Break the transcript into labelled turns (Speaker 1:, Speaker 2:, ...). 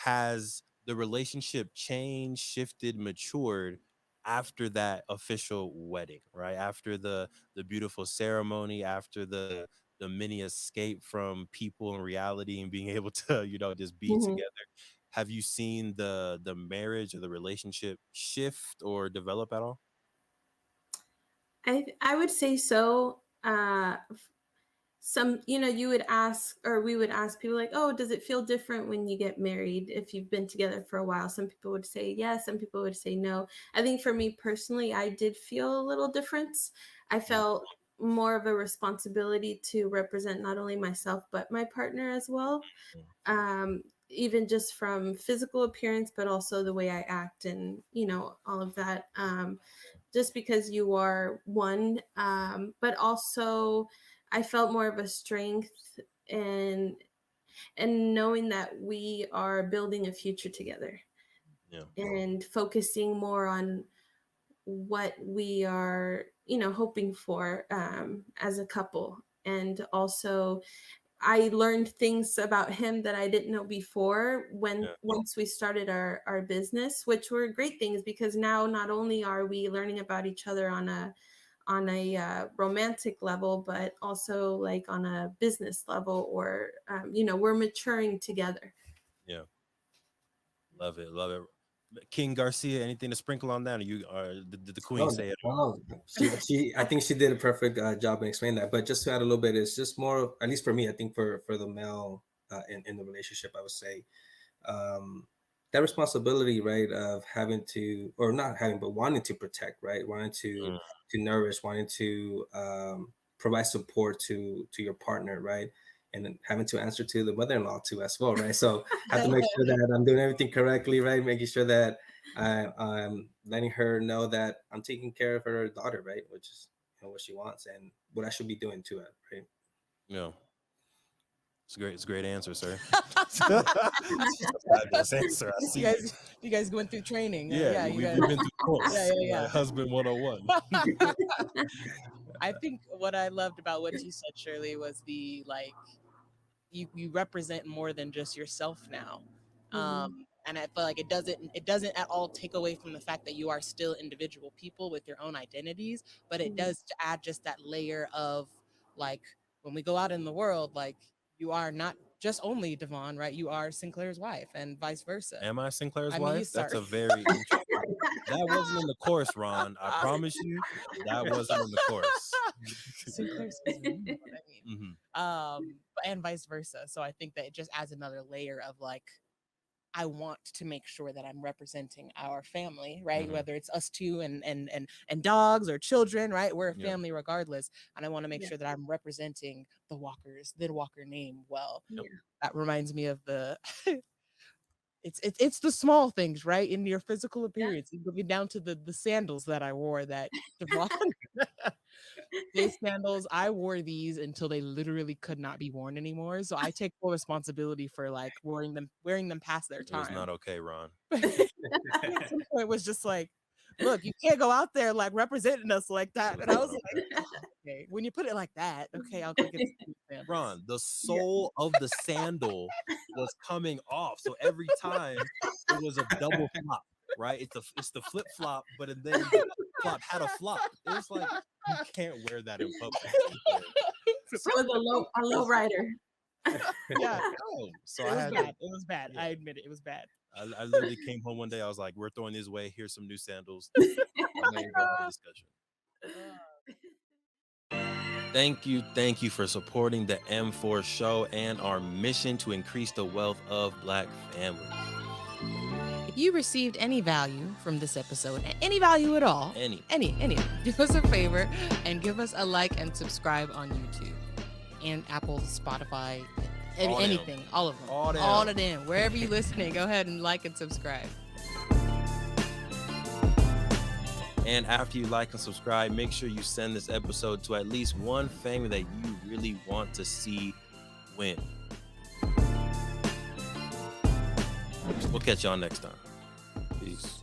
Speaker 1: has the relationship changed, shifted, matured after that official wedding, right? After the beautiful ceremony, after the mini escape from people and reality and being able to, just be
Speaker 2: Mhm.
Speaker 1: together. Have you seen the marriage or the relationship shift or develop at all?
Speaker 2: I would say so. Some, you would ask, or we would ask people like, oh, does it feel different when you get married if you've been together for a while? Some people would say yes, some people would say no. I think for me personally, I did feel a little difference. I
Speaker 1: Mm,
Speaker 2: felt more of a responsibility to represent not only myself but my partner as well,
Speaker 1: mm,
Speaker 2: even just from physical appearance, but also the way I act and all of that. Just because you are one, but also I felt more of a strength and knowing that we are building a future together
Speaker 1: yeah,
Speaker 2: and focusing more on what we are, hoping for, as a couple. And also I learned things about him that I didn't know before when
Speaker 1: yeah,
Speaker 2: once we started our business, which were great things because now not only are we learning about each other on a romantic level, but also like on a business level, or we're maturing together.
Speaker 1: yeah. Love it, love it. King Garcia, anything to sprinkle on that? Or did the queen
Speaker 3: Oh
Speaker 1: say it all?
Speaker 3: no, I think she did a perfect job in explaining that. But just to add a little bit, it's just more of, at least for me, I think for the male in the relationship, I would say um, that responsibility, right, of having to, or not having, but wanting to protect, right, wanting
Speaker 1: Mm,
Speaker 3: to nourish, wanting to provide support to your partner, right, and then having to answer to the mother-in-law too as well, right. So I have to make sure that I'm doing everything correctly, right, making sure that I'm letting her know that I'm taking care of her daughter, right, which is what she wants and what I should be doing to it, right.
Speaker 1: yeah, it's great. It's a great answer, sir. It's a fabulous answer. I
Speaker 4: You
Speaker 1: see you.
Speaker 4: guys, you guys went through training.
Speaker 1: Yeah,
Speaker 4: Yeah, you
Speaker 1: we've
Speaker 4: guys.
Speaker 1: been through
Speaker 4: Yeah,
Speaker 1: course,
Speaker 4: yeah,
Speaker 1: like husband 101.
Speaker 4: yeah. I think what I loved about what you said, Shirley, was the like you represent more than just yourself now.
Speaker 2: Mhm.
Speaker 4: And I feel like it doesn't at all take away from the fact that you are still individual people with your own identities, but it
Speaker 2: Mhm.
Speaker 4: does add just that layer of like when we go out in the world, like you are not just only Devon, right? You are Sinclair's wife and vice versa.
Speaker 1: Am I Sinclair's
Speaker 4: I mean,
Speaker 1: wife?
Speaker 4: he's
Speaker 1: That's
Speaker 4: sorry.
Speaker 1: a very interesting. That wasn't in the course, Ron. I promise you, that wasn't in the course.
Speaker 4: Sinclair's husband, you know what I mean.
Speaker 1: Hmm.
Speaker 4: And vice versa. So I think that it just adds another layer of like I want to make sure that I'm representing our family, right?
Speaker 1: Hmm.
Speaker 4: Whether it's us two and dogs or children, right? We're a
Speaker 1: Yeah.
Speaker 4: family regardless. And I want to make
Speaker 2: Yeah.
Speaker 4: sure that I'm representing the Walker name well.
Speaker 1: Yep.
Speaker 2: Yeah.
Speaker 4: That reminds me of the it's the small things, right? In your physical
Speaker 2: Yeah.
Speaker 4: appearance, even down to the sandals that I wore that Devon these sandals, I wore these until they literally could not be worn anymore. So I take full responsibility for like wearing them past their
Speaker 1: It was
Speaker 4: time.
Speaker 1: not okay, Ron.
Speaker 4: It was just like, look, you can't go out there like representing us like
Speaker 1: It
Speaker 4: that.
Speaker 1: was
Speaker 4: And I
Speaker 1: not
Speaker 4: was
Speaker 1: okay.
Speaker 4: like, "Oh, okay, when you put it like that, okay, I'll go get some new sandals."
Speaker 1: Ron, the
Speaker 2: Yeah.
Speaker 1: sole of the sandal was coming off. So every time it was a double flop, right? It's the flip flop, but then the flop had a flop. It was like you can't wear that in public.
Speaker 2: So it was a low rider.
Speaker 4: Yeah,
Speaker 1: No. So
Speaker 4: it
Speaker 1: I
Speaker 4: was
Speaker 1: had to,
Speaker 4: bad. It was bad.
Speaker 1: yeah.
Speaker 4: I admit it. It was bad.
Speaker 1: I literally came home one day. I was like, "We're throwing these away. Here's some new sandals." I'm ready to go have a discussion. Thank you for supporting the M4 show and our mission to increase the wealth of Black families.
Speaker 4: If you received any value from this episode, any value at all,
Speaker 1: Any.
Speaker 4: do us a favor and give us a like and subscribe on YouTube and Apple, Spotify,
Speaker 1: All them.
Speaker 4: anything, all of them.
Speaker 1: All them.
Speaker 4: All of them. Wherever you're listening, go ahead and like and subscribe.
Speaker 1: And after you like and subscribe, make sure you send this episode to at least one family that you really want to see win. We'll catch y'all next time. Peace.